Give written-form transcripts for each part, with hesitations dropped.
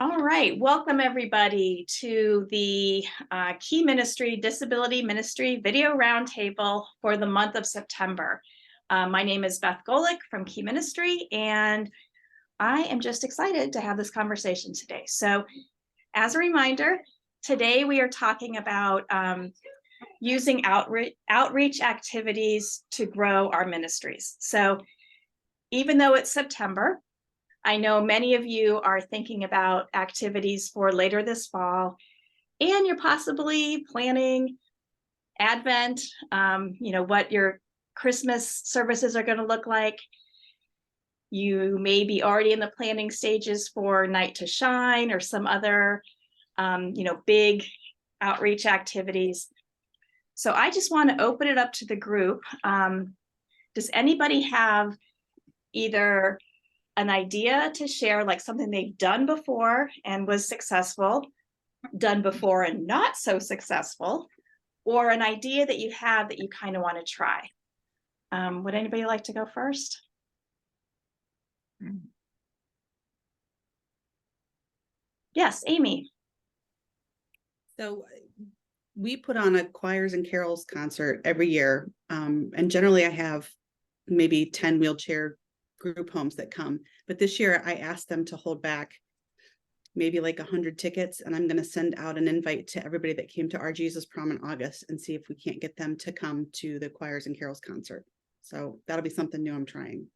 All right, welcome everybody to the Key Ministry Disability Ministry Video Roundtable for the month of September. My name is Beth Golick from Key Ministry, and I am just excited to have this conversation today. So as a reminder, today we are talking about using outreach activities to grow our ministries. So even though it's September, I know many of you are thinking about activities for later this fall, and you're possibly planning Advent, what your Christmas services are going to look like. You may be already in the planning stages for Night to Shine or some other, big outreach activities. So I just want to open it up to the group. Does anybody have either an idea to share, like something they've done before and was successful, done before and not so successful, or an idea that you have that you kind of want to try? Would anybody like to go first? Yes, Amy. So we put on a choirs and carols concert every year. And generally I have maybe 10 wheelchair group homes that come. But this year I asked them to hold back maybe like 100 tickets. And I'm going to send out an invite to everybody that came to our Jesus Prom in August and see if we can't get them to come to the choirs and carols concert. So that'll be something new I'm trying.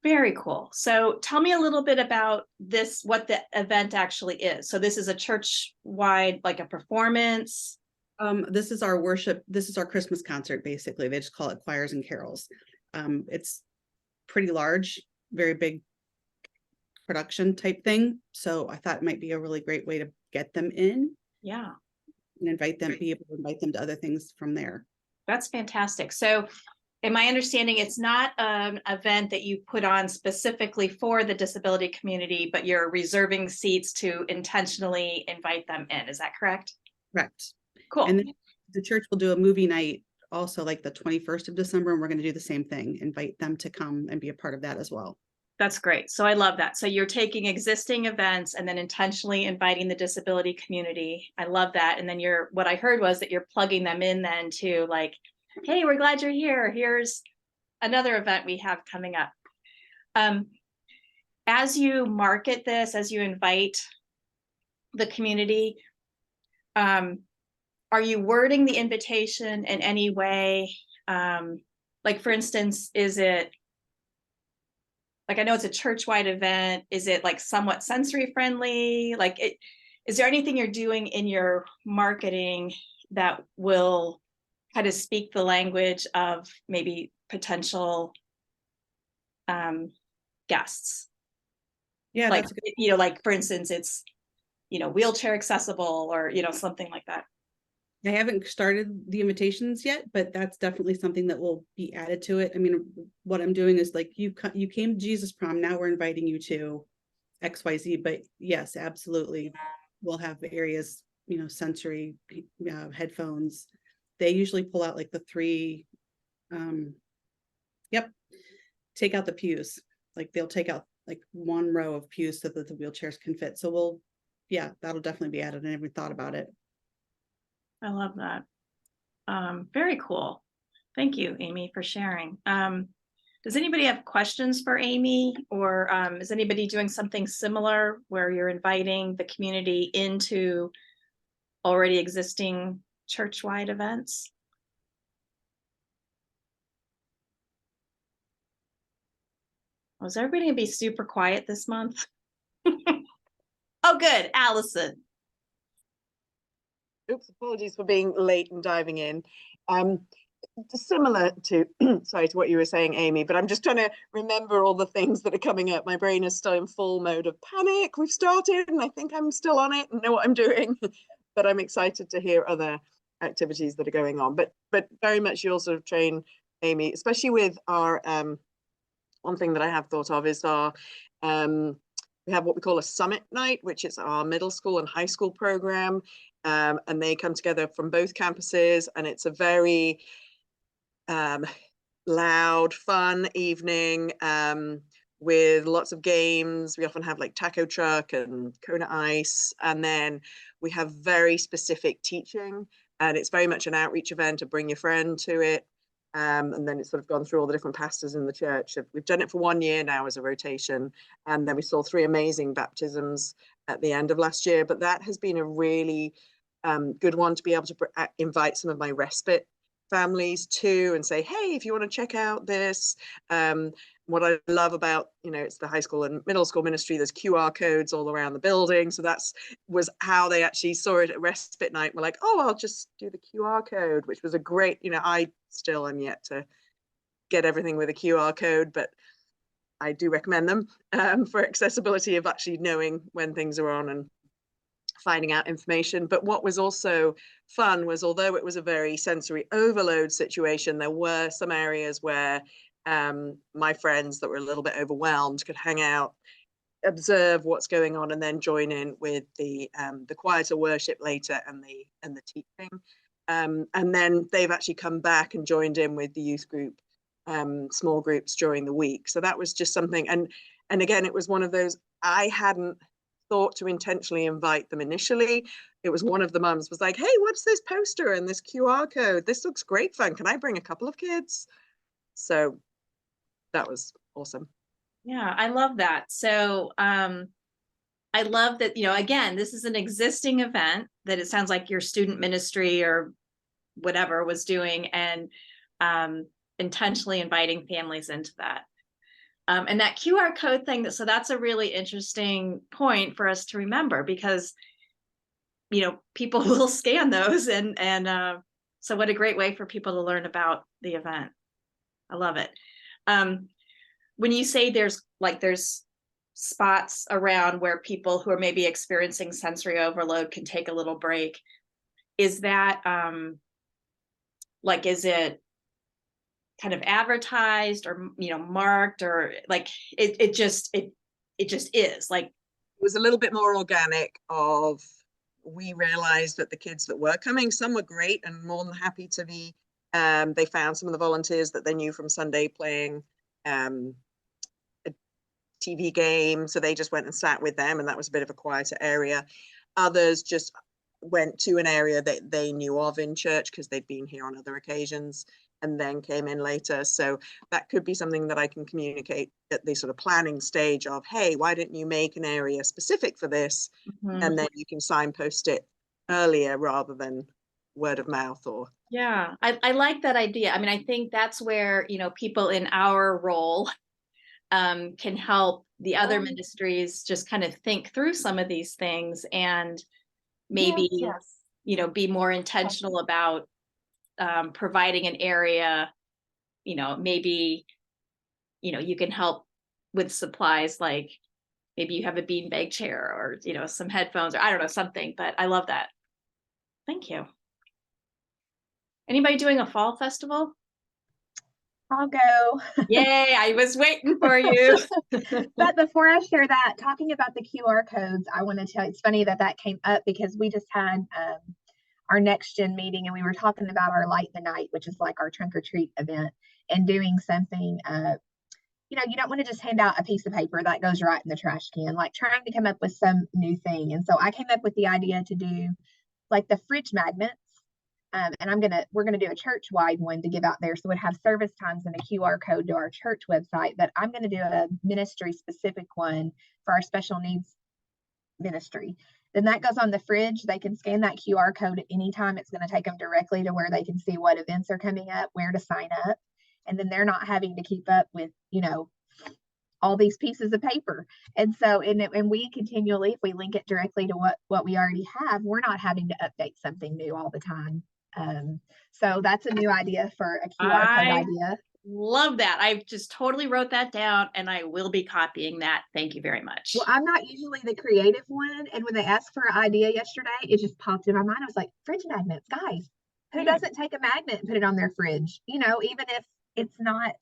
Very cool. So tell me a little bit about this, what the event actually is. So this is a church-wide, like a performance? This is our worship. This is our Christmas concert, basically. They just call it choirs and carols. It's pretty large, very big production type thing. So I thought it might be a really great way to get them in. Yeah. And invite them, be able to invite them to other things from there. That's fantastic. So in my understanding, it's not an event that you put on specifically for the disability community, but you're reserving seats to intentionally invite them in. Is that correct? Correct. Cool. And then the church will do a movie night also like the 21st of December, and we're going to do the same thing, invite them to come and be a part of that as well. That's great. So I love that. So you're taking existing events and then intentionally inviting the disability community. I love that. And then what I heard was that you're plugging them in then to, like, hey, we're glad you're here. Here's another event we have coming up. As you market this, as you invite the community, are you wording the invitation in any way? Like, for instance, is it, like, I know it's a church-wide event. Is it like somewhat sensory friendly? Like, is there anything you're doing in your marketing that will kind of speak the language of maybe potential guests? Yeah, like, like, for instance, it's, wheelchair accessible or, something like that. I haven't started the invitations yet, but that's definitely something that will be added to it. I mean, what I'm doing is like, you came to Jesus Prom, now we're inviting you to XYZ, but yes, absolutely. We'll have areas, sensory, headphones. They usually pull out like the 3, take out the pews. Like they'll take out like 1 row of pews so that the wheelchairs can fit. So that'll definitely be added. I never thought about it. I love that. Very cool. Thank you, Amy, for sharing. Does anybody have questions for Amy, or is anybody doing something similar where you're inviting the community into already existing church-wide events? Was everybody gonna be super quiet this month? Oh, good. Allison. Oops, apologies for being late and diving in. Similar to, sorry, to what you were saying, Amy, but I'm just trying to remember all the things that are coming up. My brain is still in full mode of panic. We've started and I think I'm still on it and know what I'm doing, but I'm excited to hear other activities that are going on. But very much you'll sort of train, Amy, especially with our, one thing that I have thought of is our, we have what we call a summit night, which is our middle school and high school program. And they come together from both campuses, and it's a very loud, fun evening with lots of games. We often have like taco truck and Kona ice, and then we have very specific teaching, and it's very much an outreach event to bring your friend to it. And then it's sort of gone through all the different pastors in the church. We've done it for 1 year now as a rotation, and then we saw 3 amazing baptisms at the end of last year. But that has been a really good one to be able to invite some of my respite families to and say, hey, if you want to check out this. What I love about, it's the high school and middle school ministry, there's QR codes all around the building. So was how they actually saw it at respite night. We're like, oh, I'll just do the QR code, which was a great, I still am yet to get everything with a QR code, but I do recommend them for accessibility of actually knowing when things are on and finding out information. But what was also fun was, although it was a very sensory overload situation, there were some areas where my friends that were a little bit overwhelmed could hang out, observe what's going on, and then join in with the quieter worship later and the teaching. And then they've actually come back and joined in with the youth group, small groups during the week. So that was just something. And again, it was one of those, I hadn't thought to intentionally invite them initially. It was one of the mums was like, hey, what's this poster and this QR code? This looks great fun. Can I bring a couple of kids? So that was awesome. Yeah, I love that. So I love that, again, this is an existing event that it sounds like your student ministry or whatever was doing, and intentionally inviting families into that. And that QR code thing, so that's a really interesting point for us to remember, because, people will scan those, and so what a great way for people to learn about the event. I love it. When you say there's spots around where people who are maybe experiencing sensory overload can take a little break, is that is it kind of advertised or marked, or it just is like? It was a little bit more organic. We realized that the kids that were coming, some were great and more than happy to be. They found some of the volunteers that they knew from Sunday playing a TV game, so they just went and sat with them, and that was a bit of a quieter area. Others just went to an area that they knew of in church because they'd been here on other occasions and then came in later. So that could be something that I can communicate at the sort of planning stage of, hey, why didn't you make an area specific for this? Mm-hmm. And then you can signpost it earlier rather than word of mouth. Or yeah, I like that idea. I mean, I think that's where people in our role can help the other ministries just kind of think through some of these things, and maybe be more intentional about providing an area. Maybe you can help with supplies, like maybe you have a beanbag chair or some headphones, or I don't know, something. But I love that. Thank you. Anybody doing a fall festival? I'll go. Yay, I was waiting for you. But before I share that, talking about the QR codes, I want to tell you, it's funny that came up because we just had our next gen meeting, and we were talking about our Light the Night, which is like our trunk or treat event, and doing something, you don't want to just hand out a piece of paper that goes right in the trash can, like trying to come up with some new thing. And so I came up with the idea to do like the fridge magnets. And we're gonna do a church-wide one to give out there, so it have service times and a QR code to our church website. But I'm gonna do a ministry-specific one for our special needs ministry. Then that goes on the fridge. They can scan that QR code at any time. It's gonna take them directly to where they can see what events are coming up, where to sign up, and then they're not having to keep up with all these pieces of paper. And so, and we continually, if we link it directly to what we already have, we're not having to update something new all the time. So that's a new idea for a QR code idea. Love that. I just totally wrote that down, and I will be copying that. Thank you very much. Well, I'm not usually the creative one, and when they asked for an idea yesterday, it just popped in my mind. I was like, fridge magnets, guys. Who doesn't take a magnet and put it on their fridge? Even if it's not,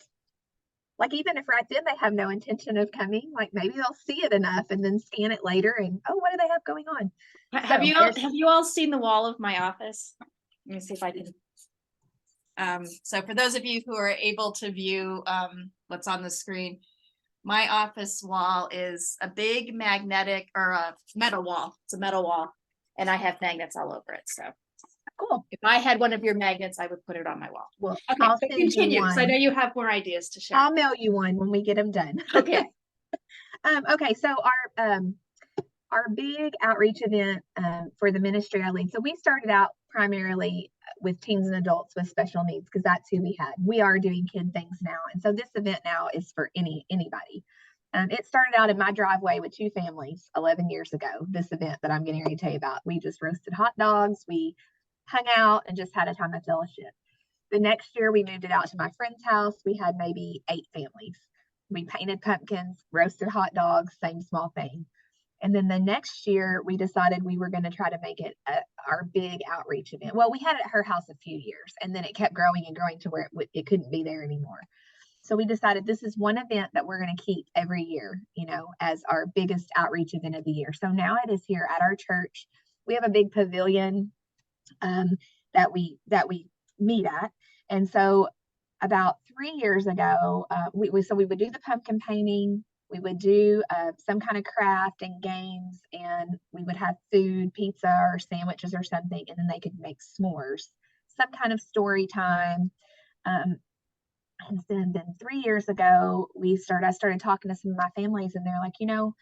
like, even if right then they have no intention of coming, like maybe they'll see it enough and then scan it later and, oh, what do they have going on? Have you all seen the wall of my office? Let me see if I can. So for those of you who are able to view what's on the screen, my office wall is a big magnetic or a metal wall. It's a metal wall. And I have magnets all over it. So Cool. if I had one of your magnets, I would put it on my wall. Well, Okay, I'll so send you continue, 'cause I one. know you have more ideas to share. I'll mail you one when we get them done. Okay. Okay, so our big outreach event for the ministry I lead. So we started out primarily with teens and adults with special needs because that's who we had. We are doing kid things now, and so this event now is for anybody. It started out in my driveway with 2 families 11 years ago. This event that I'm getting ready to tell you about, we just roasted hot dogs, we hung out, and just had a time of fellowship. The next year, we moved it out to my friend's house. We had maybe 8 families. We painted pumpkins, roasted hot dogs, same small thing. And then the next year, we decided we were going to try to make it our big outreach event. Well, we had it at her house a few years, and then it kept growing and growing to where it couldn't be there anymore. So we decided this is one event that we're going to keep every year, you know, as our biggest outreach event of the year. So now it is here at our church. We have a big pavilion that we meet at. And so about 3 years ago, we would do the pumpkin painting. We would do some kind of craft and games, and we would have food, pizza or sandwiches or something, and then they could make s'mores, some kind of story time. And then 3 years ago, I started talking to some of my families, and they're like, you know,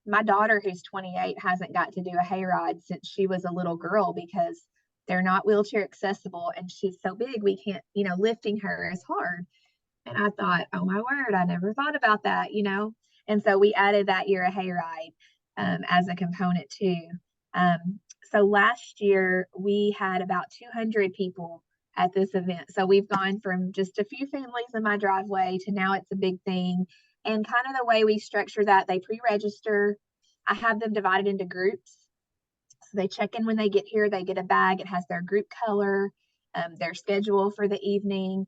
my daughter who's 28 hasn't got to do a hayride since she was a little girl because they're not wheelchair accessible, and she's so big we can't, you know, lifting her is hard. And I thought, oh my word, I never thought about that, you know. And so we added that year a hayride as a component too. So last year we had about 200 people at this event. So we've gone from just a few families in my driveway to now it's a big thing. And kind of the way we structure that, they pre-register. I have them divided into groups. So they check in when they get here, they get a bag. It has their group color, their schedule for the evening.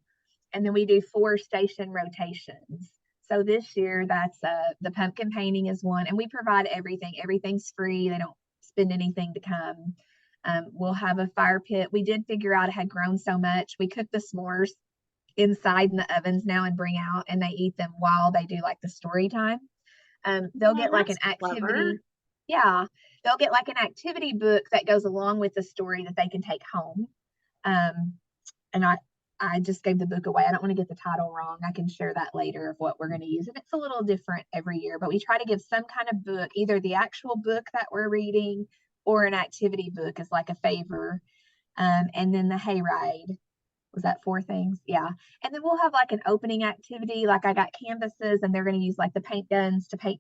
And then we do 4 station rotations. So this year that's the pumpkin painting is one, and we provide everything. Everything's free. They don't spend anything to come. We'll have a fire pit. We did figure out it had grown so much. We cook the s'mores inside in the ovens now and bring out, and they eat them while they do like the story time. They'll get like an activity. Clever. Yeah, they'll get like an activity book that goes along with the story that they can take home. And I just gave the book away. I don't want to get the title wrong. I can share that later of what we're going to use. And it's a little different every year, but we try to give some kind of book, either the actual book that we're reading or an activity book as like a favor. And then the hayride. Was that 4 things? Yeah. And then we'll have like an opening activity. Like I got canvases and they're going to use like the paint guns to paint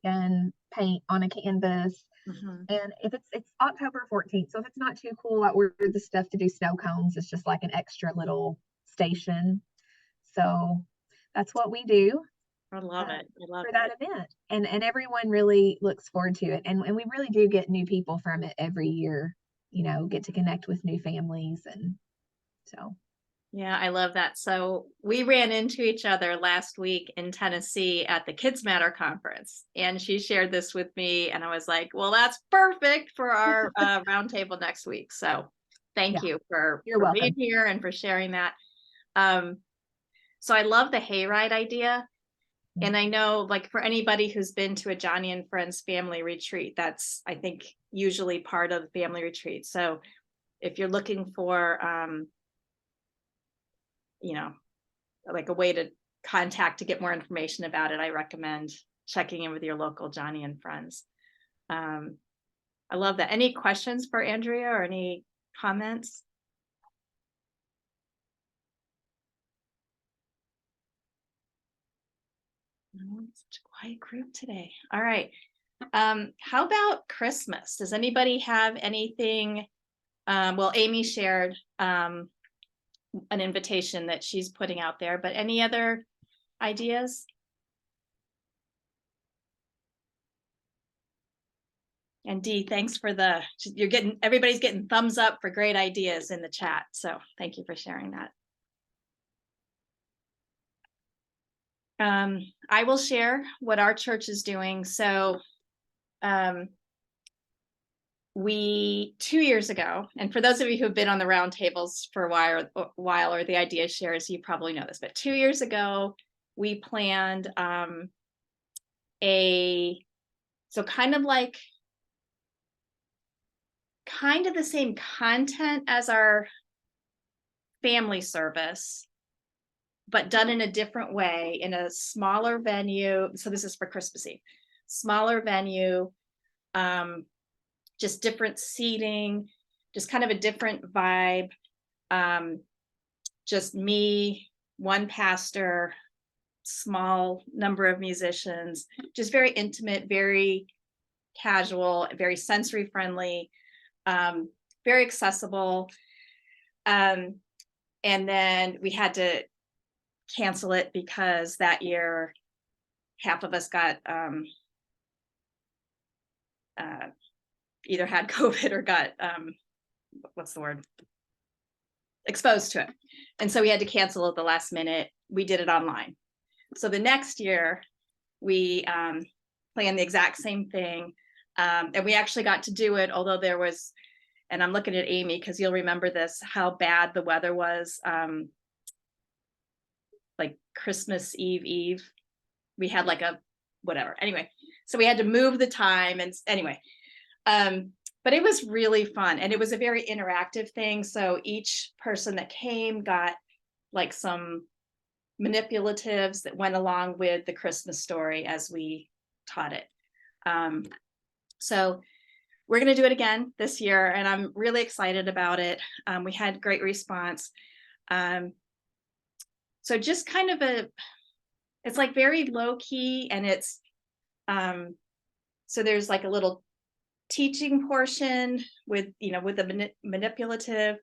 on a canvas. Mhm. And if it's October 14th, so if it's not too cool, I ordered the stuff to do snow cones. It's just like an extra little station. So that's what we do I love it. I love for that it. event. And everyone really looks forward to it. And we really do get new people from it every year, you know, get to connect with new families. And so. Yeah, I love that. So we ran into each other last week in Tennessee at the Kids Matter conference, and she shared this with me, and I was like, well, that's perfect for our roundtable next week. So thank you for being here and for sharing that. So I love the hayride idea. And I know, like, for anybody who's been to a Johnny and Friends family retreat, that's, I think, usually part of the family retreat. So if you're looking for you know, like a way to contact to get more information about it, I recommend checking in with your local Johnny and Friends. I love that. Any questions for Andrea or any comments? Oh, it's such a quiet group today. All right. How about Christmas? Does anybody have anything? Well, Amy shared an invitation that she's putting out there, but any other ideas? And Dee, thanks for everybody's getting thumbs up for great ideas in the chat. So thank you for sharing that. I will share what our church is doing. So we 2 years ago, and for those of you who have been on the roundtables for a while or the idea shares, you probably know this, but 2 years ago, we planned so kind of the same content as our family service, but done in a different way in a smaller venue. So this is for Christmas Eve, smaller venue, just different seating, just kind of a different vibe. Just me, one pastor, small number of musicians, just very intimate, very casual, very sensory friendly, very accessible. And then we had to cancel it because that year half of us got either had COVID or got what's the word, exposed to it, and so we had to cancel at the last minute. We did it online. So the next year we planned the exact same thing, and we actually got to do it, although there was, and I'm looking at Amy because you'll remember this, how bad the weather was. Like Christmas Eve, we had like a whatever. Anyway, so we had to move the time, and anyway, but it was really fun, and it was a very interactive thing. So each person that came got like some manipulatives that went along with the Christmas story as we taught it. So we're going to do it again this year, and I'm really excited about it. We had great response. So just kind of it's like very low key, and it's, so there's like a little teaching portion with, with the manipulative.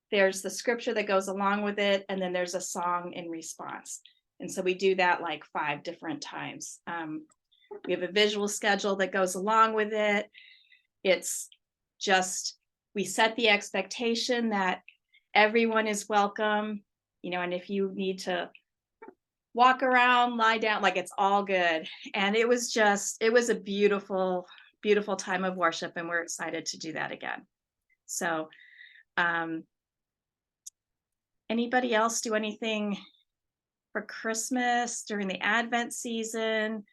There's the scripture that goes along with it, and then there's a song in response. And so we do that like 5 different times. We have a visual schedule that goes along with it. It's just, we set the expectation that everyone is welcome, and if you need to walk around, lie down, like it's all good. And it was a beautiful, beautiful time of worship, and we're excited to do that again. So, anybody else do anything for Christmas during the Advent season?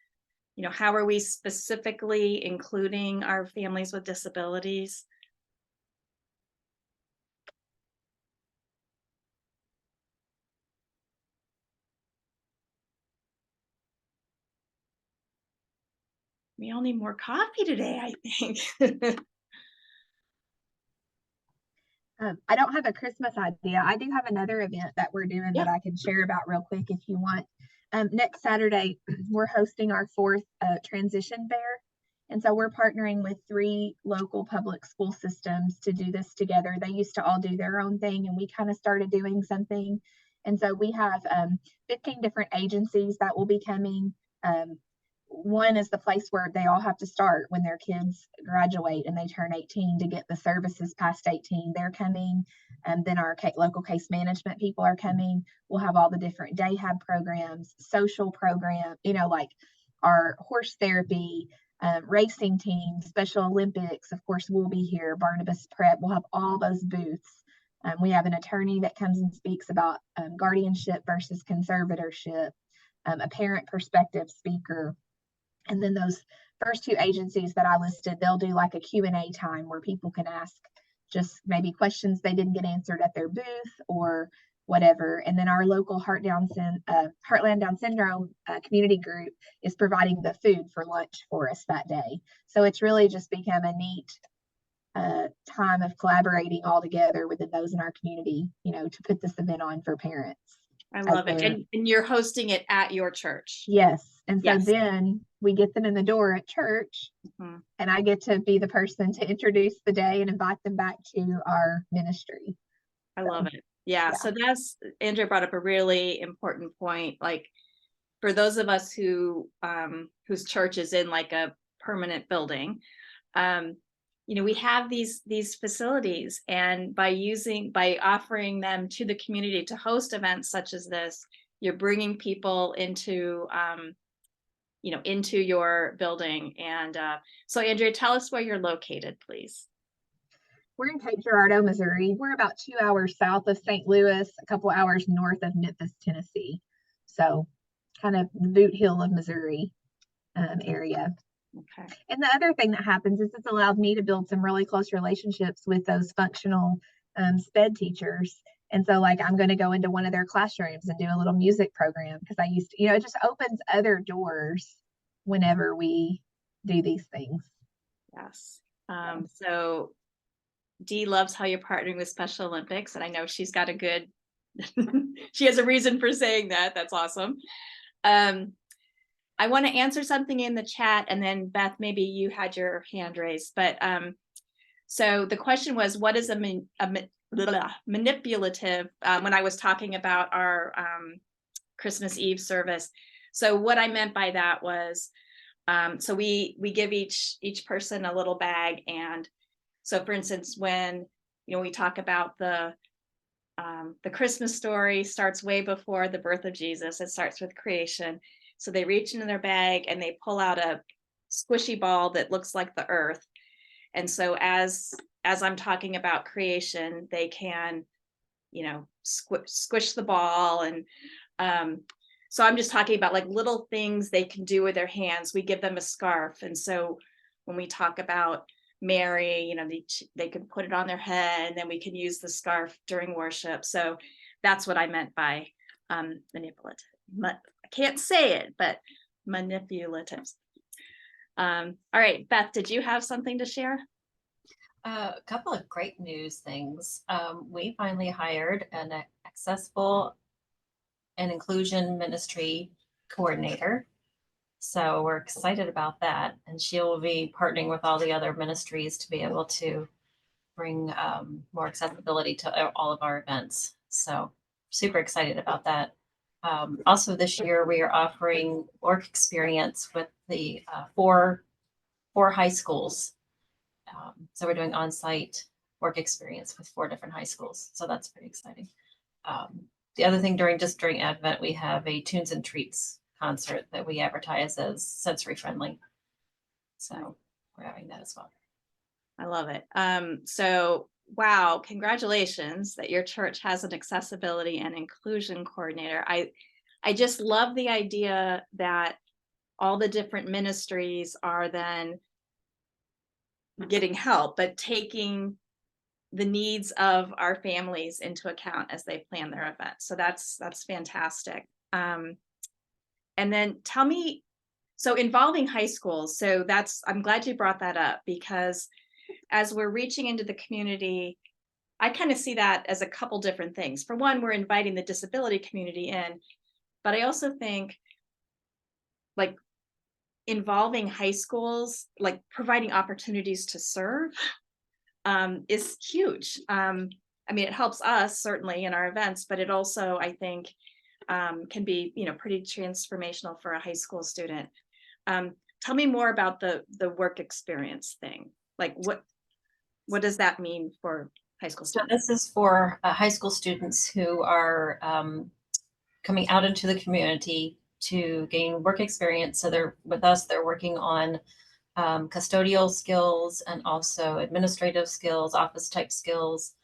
How are we specifically including our families with disabilities? We all need more coffee today, I think. I don't have a Christmas idea. I do have another event that we're doing that I can share about real quick if you want. Next Saturday, we're hosting our 4th transition fair. And so we're partnering with 3 local public school systems to do this together. They used to all do their own thing, and we kind of started doing something. And so we have 15 different agencies that will be coming. One is the place where they all have to start when their kids graduate and they turn 18 to get the services past 18. They're coming. And then our local case management people are coming. We'll have all the different day hab programs, social program, like our horse therapy, racing teams, Special Olympics. Of course, we'll be here. Barnabas Prep. We'll have all those booths. We have an attorney that comes and speaks about guardianship versus conservatorship, a parent perspective speaker. And then those first 2 agencies that I listed, they'll do like a Q&A time where people can ask just maybe questions they didn't get answered at their booth or whatever. And then our local Heartland Down Syndrome community group is providing the food for lunch for us that day. So it's really just become a neat time of collaborating all together within those in our community, to put this event on for parents. I love it. And you're hosting it at your church. Yes. And so then we get them in the door at church, and I get to be the person to introduce the day and invite them back to our ministry. I love it. Yeah. So Andrea brought up a really important point. Like for those of us whose church is in like a permanent building, we have these facilities, and by offering them to the community to host events such as this, you're bringing people into your building. And so Andrea, tell us where you're located, please. We're in Cape Girardeau, Missouri. We're about 2 hours south of St. Louis, a couple hours north of Memphis, Tennessee. So kind of the Boot Hill of Missouri. area. Okay. And the other thing that happens is it's allowed me to build some really close relationships with those functional SPED teachers. And so like, I'm going to go into one of their classrooms and do a little music program because I used to, it just opens other doors whenever we do these things. Yes. So Dee loves how you're partnering with Special Olympics, and I know she's got a good, she has a reason for saying that. That's awesome. I want to answer something in the chat, and then Beth, maybe you had your hand raised, but so the question was, what is manipulative, when I was talking about our Christmas Eve service. So what I meant by that was, so we give each person a little bag, and so for instance, when we talk about the Christmas story starts way before the birth of Jesus. It starts with creation. So they reach into their bag and they pull out a squishy ball that looks like the earth. And so as I'm talking about creation, they can, squish the ball. And so I'm just talking about like little things they can do with their hands. We give them a scarf. And so when we talk about Mary, they can put it on their head, and then we can use the scarf during worship. So that's what I meant by manipulative. I can't say it, but manipulative. All right, Beth, did you have something to share? A couple of great news things. We finally hired an accessible and inclusion ministry coordinator. So we're excited about that. And she will be partnering with all the other ministries to be able to bring more accessibility to all of our events. So super excited about that. Also this year, we are offering work experience with the four high schools. So we're doing on-site work experience with 4 different high schools. So that's pretty exciting. The other thing during Advent, we have a Tunes and Treats concert that we advertise as sensory friendly. So we're having that as well. I love it. So wow, congratulations that your church has an accessibility and inclusion coordinator. I just love the idea that all the different ministries are then getting help, but taking the needs of our families into account as they plan their event. So that's fantastic. And then tell me, so involving high schools, so I'm glad you brought that up, because as we're reaching into the community, I kind of see that as a couple different things. For one, we're inviting the disability community in, but I also think like involving high schools, like providing opportunities to serve, is huge. I mean, it helps us certainly in our events, but it also, I think, can be, pretty transformational for a high school student. Tell me more about the work experience thing. Like what does that mean for high school students? So this is for high school students who are coming out into the community to gain work experience. So they're with us, they're working on custodial skills and also administrative skills, office type skills,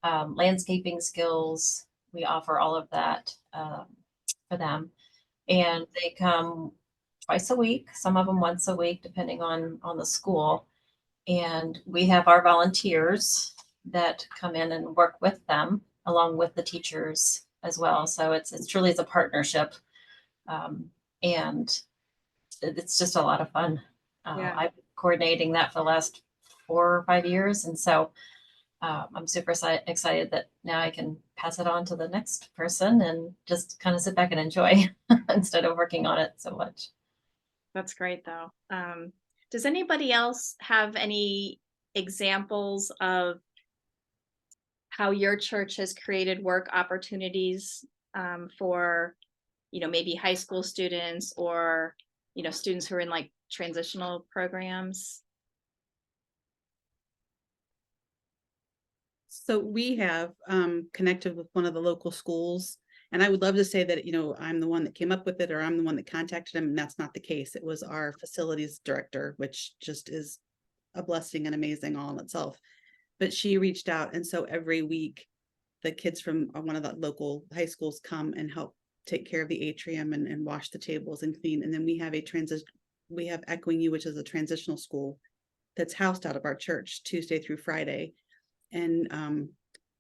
landscaping skills. We offer all of that for them. And they come twice a week, some of them once a week, depending on the school. And we have our volunteers that come in and work with them along with the teachers as well. So it's truly a partnership. And it's just a lot of fun. Yeah. I've been coordinating that for the last 4 or 5 years. And so I'm super excited that now I can pass it on to the next person and just kind of sit back and enjoy instead of working on it so much. That's great though. Does anybody else have any examples of how your church has created work opportunities for, maybe high school students or, students who are in like transitional programs? So we have connected with one of the local schools, and I would love to say that, I'm the one that came up with it or I'm the one that contacted them, and that's not the case. It was our facilities director, which just is a blessing and amazing all in itself. But she reached out, and so every week the kids from one of the local high schools come and help take care of the atrium and wash the tables and clean. And then we have a we have Echoing You, which is a transitional school that's housed out of our church Tuesday through Friday. And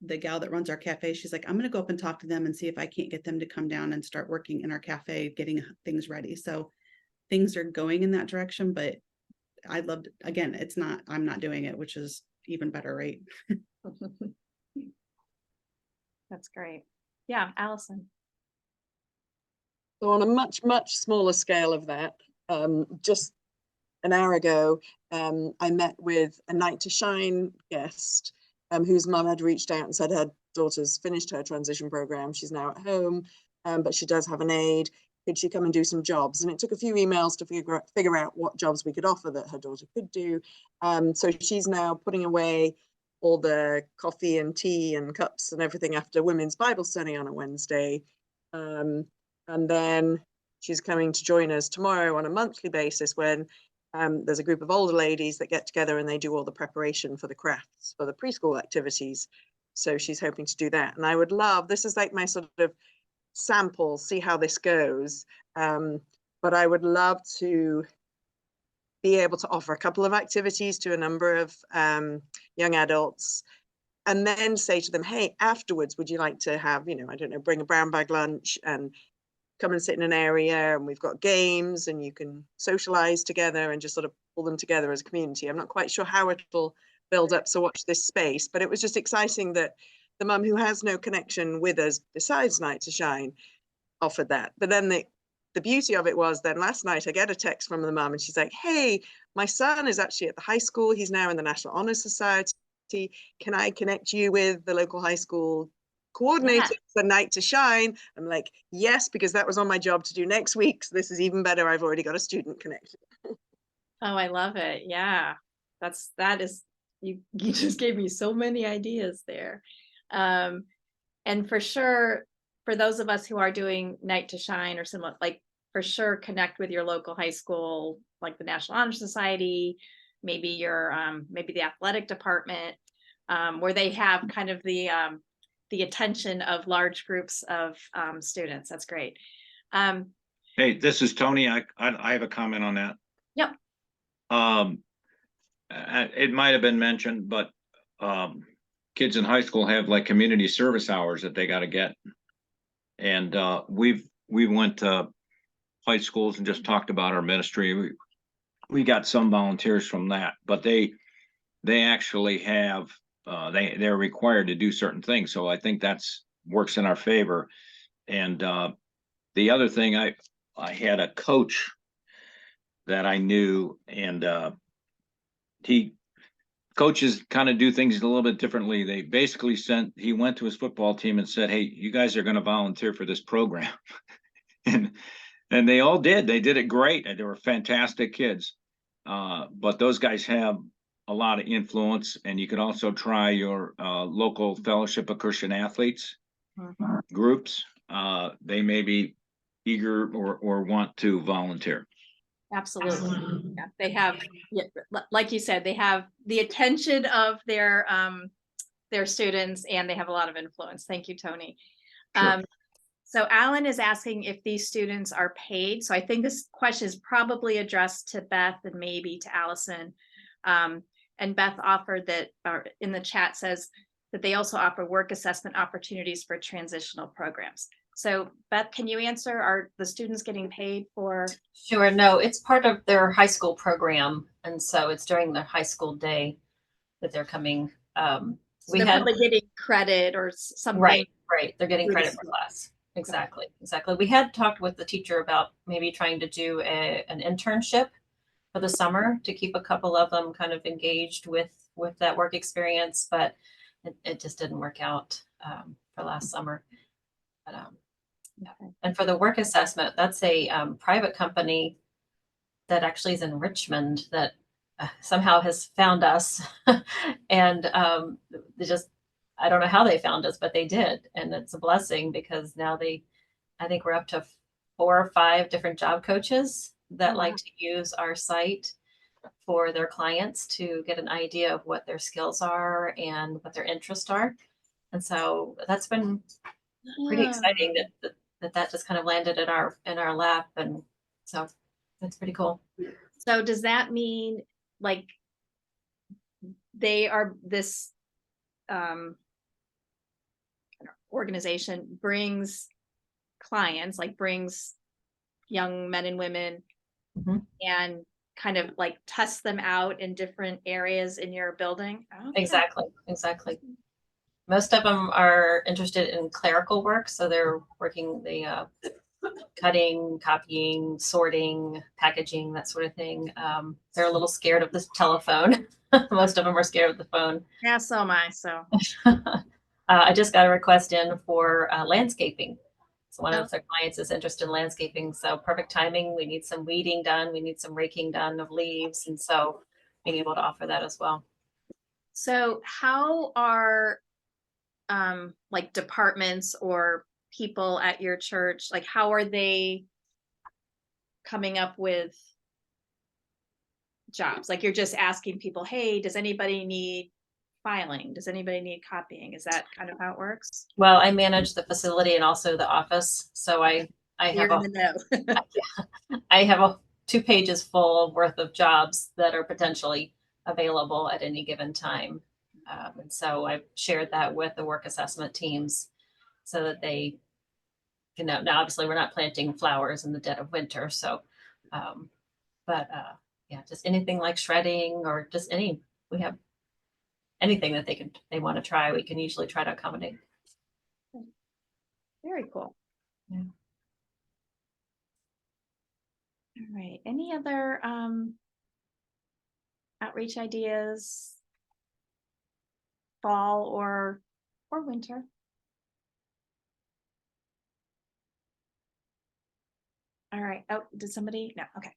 the gal that runs our cafe, she's like, I'm going to go up and talk to them and see if I can't get them to come down and start working in our cafe, getting things ready. So things are going in that direction, but I'd love to, again, I'm not doing it, which is even better, right? That's great. Yeah, Allison. So on a much, much smaller scale of that, just an hour ago, I met with a Night to Shine guest whose mum had reached out and said her daughter's finished her transition program. She's now at home, but she does have an aide. Could she come and do some jobs? And it took a few emails to figure out what jobs we could offer that her daughter could do. So she's now putting away all the coffee and tea and cups and everything after women's Bible study on a Wednesday. And then she's coming to join us tomorrow on a monthly basis when there's a group of older ladies that get together and they do all the preparation for the crafts for the preschool activities. So she's hoping to do that. And I would love, this is like my sort of sample, see how this goes. But I would love to be able to offer a couple of activities to a number of young adults and then say to them, hey, afterwards, would you like to have, I don't know, bring a brown bag lunch and come and sit in an area, and we've got games and you can socialize together and just sort of pull them together as a community. I'm not quite sure how it'll build up, so watch this space, but it was just exciting that the mum who has no connection with us besides Night to Shine offered that. But then the beauty of it was then last night I get a text from the mum and she's like, hey, my son is actually at the high school. He's now in the National Honor Society. Can I connect you with the local high school coordinator for Night to Shine? I'm like, yes, because that was on my job to do next week. So this is even better. I've already got a student connection. Oh, I love it. Yeah, that is, you just gave me so many ideas there. And for sure, for those of us who are doing Night to Shine or similar, like for sure, connect with your local high school, like the National Honor Society, maybe your maybe the athletic department, where they have kind of the attention of large groups of students. That's great. Hey, this is Tony. I have a comment on that. Yep. It might have been mentioned, but kids in high school have like community service hours that they got to get. And we went to high schools and just talked about our ministry. We got some volunteers from that, but they actually have they're required to do certain things. So I think that's works in our favor. And the other thing, I had a coach that I knew, and coaches kind of do things a little bit differently. They basically he went to his football team and said, hey, you guys are going to volunteer for this program. and they all did. They did it great. They were fantastic kids. But those guys have a lot of influence, and you could also try your local Fellowship of Christian Athletes groups. They may be eager or want to volunteer. Absolutely. Yeah, they have, like you said, they have the attention of their students, and they have a lot of influence. Thank you, Tony. Sure. So Alan is asking if these students are paid. So I think this question is probably addressed to Beth and maybe to Allison. And Beth offered that, or in the chat says that they also offer work assessment opportunities for transitional programs. So Beth, can you answer, are the students getting paid for? Sure, no, it's part of their high school program. And so it's during their high school day that they're coming. So they're probably getting credit or something. Right. They're getting credit for class. Exactly. We had talked with the teacher about maybe trying to do an internship for the summer to keep a couple of them kind of engaged with that work experience, but it just didn't work out for last summer. But, and for the work assessment, that's a private company that actually is in Richmond that somehow has found us. And I don't know how they found us, but they did. And it's a blessing because now I think we're up to 4 or 5 different job coaches that like to use our site for their clients to get an idea of what their skills are and what their interests are. And so that's been pretty exciting that just kind of landed in our lap. And so That's pretty cool. So does that mean like they are this organization brings clients, like brings young men and women Mhm. and kind of like test them out in different areas in your building? Okay. Exactly. Most of them are interested in clerical work, so they're working the cutting, copying, sorting, packaging, that sort of thing. They're a little scared of this telephone. Most of them are scared of the phone. Yeah, so am I. So I just got a request in for landscaping. So one Oh. of their clients is interested in landscaping. So perfect timing. We need some weeding done. We need some raking done of leaves. And so being able to offer that as well. So how are like departments or people at your church, like how are they coming up with jobs? Like you're just asking people, hey, does anybody need filing? Does anybody need copying? Is that kind of how it works? Well, I manage the facility and also the office. So I You're have in the know. I have 2 pages full worth of jobs that are potentially available at any given time. And so I've shared that with the work assessment teams so that they can know. Now, obviously, we're not planting flowers in the dead of winter. So, but yeah, just anything like shredding or just we have anything that they want to try, we can usually try to accommodate. Very cool. Yeah. All right. Any other outreach ideas? Fall or winter? All right. Oh, did somebody? No. Okay.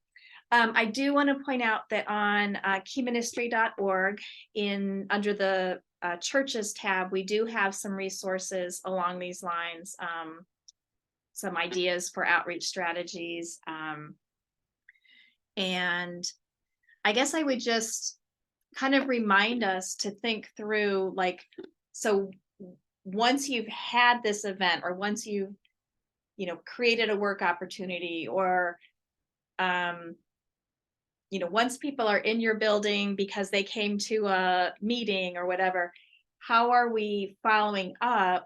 I do want to point out that on keyministry.org under the churches tab, we do have some resources along these lines, some ideas for outreach strategies. And I guess I would just kind of remind us to think through, like, so once you've had this event or once you've, created a work opportunity or, once people are in your building because they came to a meeting or whatever, how are we following up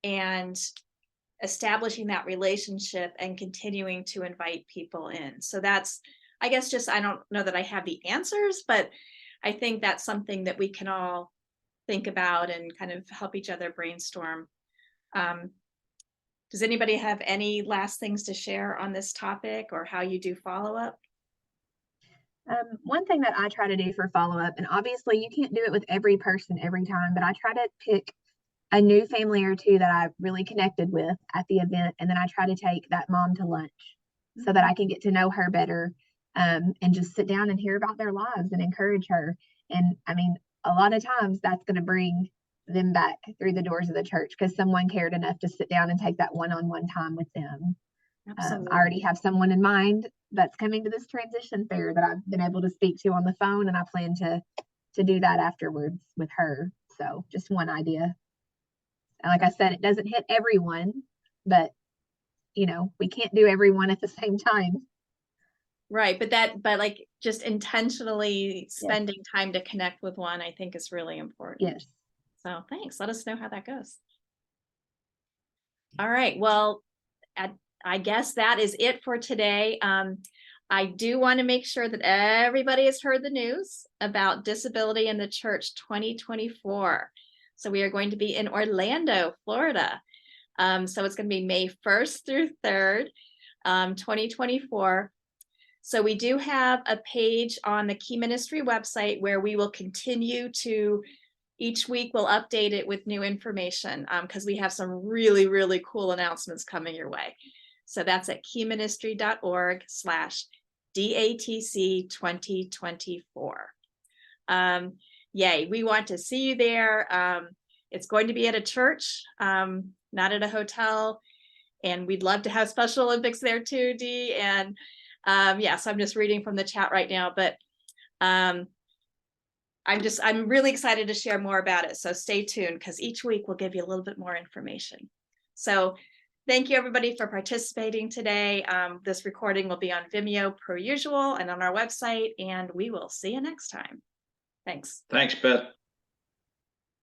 and establishing that relationship and continuing to invite people in? So that's, I guess, just, I don't know that I have the answers, but I think that's something that we can all think about and kind of help each other brainstorm. Does anybody have any last things to share on this topic or how you do follow up? One thing that I try to do for follow-up, and obviously you can't do it with every person every time, but I try to pick a new family or two that I really connected with at the event, and then I try to take that mom to lunch so that I can get to know her better, and just sit down and hear about their lives and encourage her. And I mean, a lot of times that's going to bring them back through the doors of the church because someone cared enough to sit down and take that one-on-one time with them. I already have someone in mind that's coming to this transition fair that I've been able to speak to on the phone, and I plan to do that afterwards with her. So just one idea. And like I said, it doesn't hit everyone, but we can't do everyone at the same time. Right, but like just intentionally spending time to connect with one, I think is really important. Yes. So thanks. Let us know how that goes. All right. Well, I guess that is it for today. I do want to make sure that everybody has heard the news about Disability in the Church 2024. So we are going to be in Orlando, Florida. So it's going to be May 1st through 3rd, 2024. So we do have a page on the Key Ministry website where we will continue to, each week we'll update it with new information because we have some really, really cool announcements coming your way. So that's at keyministry.org/DATC 2024. Yay, we want to see you there. It's going to be at a church, not at a hotel. And we'd love to have Special Olympics there too, Dee. And so I'm just reading from the chat right now, but I'm really excited to share more about it. So stay tuned because each week we'll give you a little bit more information. So Thank you, everybody, for participating today. This recording will be on Vimeo per usual and on our website, and we will see you next time. Thanks. Thanks, Beth.